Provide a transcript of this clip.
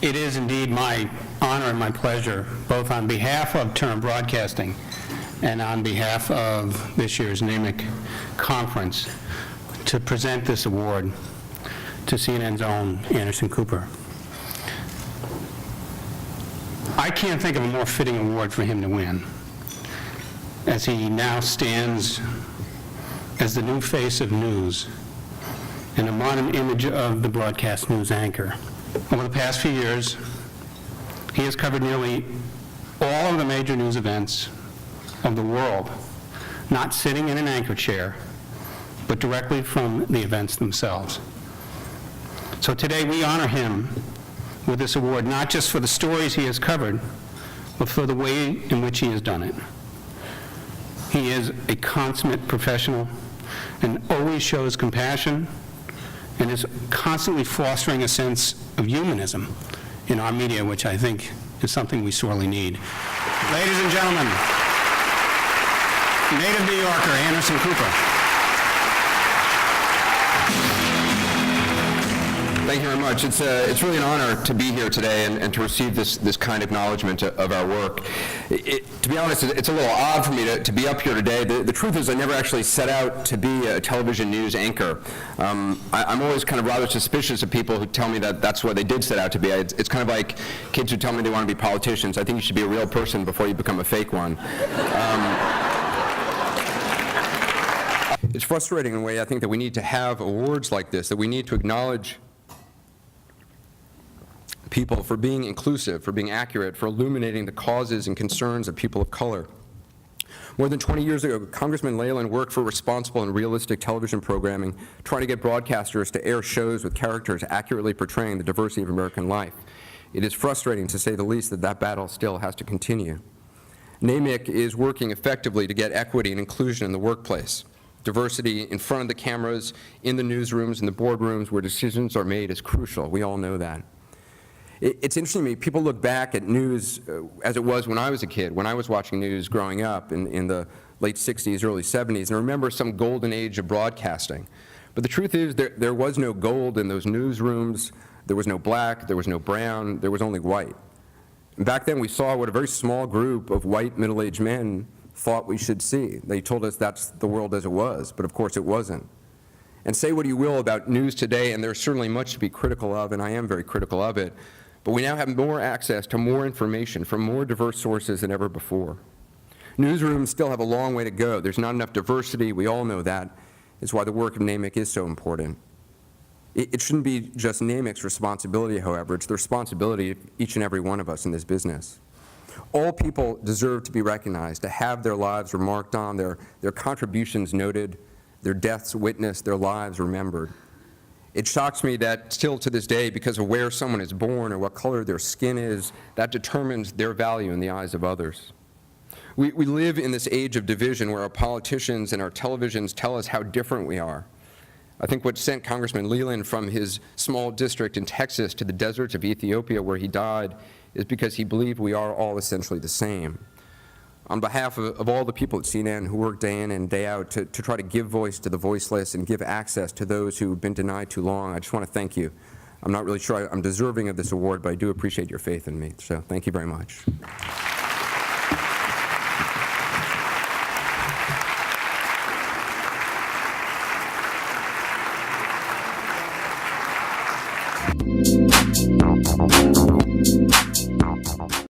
It is indeed my honor and my pleasure, both on behalf of Turner Broadcasting and on behalf of this year's NAMIC Conference, to present this award to CNN's own Anderson Cooper. I can't think of a more fitting award for him to win, as he now stands as the new face of news and a modern image of the broadcast news anchor. Over the past few years, he has covered nearly all of the major news events of the world, not sitting in an anchor chair, but directly from the events themselves. So today we honor him with this award, not just for the stories he has covered, but for the way in which he has done it. He is a consummate professional and always shows compassion and is constantly fostering a sense of humanism in our media, which I think is something we sorely need. Ladies and gentlemen, native New Yorker Anderson Cooper. Thank you very much. It's really an honor to be here today and to receive this kind acknowledgement of our work. To be honest, it's a little odd for me to be up here today. The truth is I never actually set out to be a television news anchor. I'm always kind of rather suspicious of people who tell me that that's what they did set out to be. It's kind of like kids who tell me they want to be politicians. I think you should be a real person before you become a fake one. It's frustrating in a way, I think, that we need to have awards like this, that we need to acknowledge people for being inclusive, for being accurate, for illuminating the causes and concerns of people of color. More than 20 years ago, Congressman Leland worked for responsible and realistic television programming, trying to get broadcasters to air shows with characters accurately portraying the diversity of American life. It is frustrating, to say the least, that battle still has to continue. NAMIC is working effectively to get equity and inclusion in the workplace. Diversity in front of the cameras, in the newsrooms, in the boardrooms where decisions are made is crucial. We all know that. It's interesting to me, people look back at news as it was when I was a kid, when I was watching news growing up in the late 60s, early 70s, and remember some golden age of broadcasting. But the truth is there was no gold in those newsrooms, there was no black, there was no brown, there was only white. And back then we saw what a very small group of white middle-aged men thought we should see. They told us that's the world as it was, but of course it wasn't. And say what you will about news today, and there's certainly much to be critical of, and I am very critical of it, but we now have more access to more information from more diverse sources than ever before. Newsrooms still have a long way to go. There's not enough diversity. We all know that. It's why the work of NAMIC is so important. It shouldn't be just NAMIC's responsibility, however. It's the responsibility of each and every one of us in this business. All people deserve to be recognized, to have their lives remarked on, their contributions noted, their deaths witnessed, their lives remembered. It shocks me that still to this day, because of where someone is born or what color their skin is, that determines their value in the eyes of others. We live in this age of division where our politicians and our televisions tell us how different we are. I think what sent Congressman Leland from his small district in Texas to the deserts of Ethiopia where he died is because he believed we are all essentially the same. On behalf of all the people at CNN who work day in and day out to try to give voice to the voiceless and give access to those who've been denied too long, I just want to thank you. I'm not really sure I'm deserving of this award, but I do appreciate your faith in me. So thank you very much.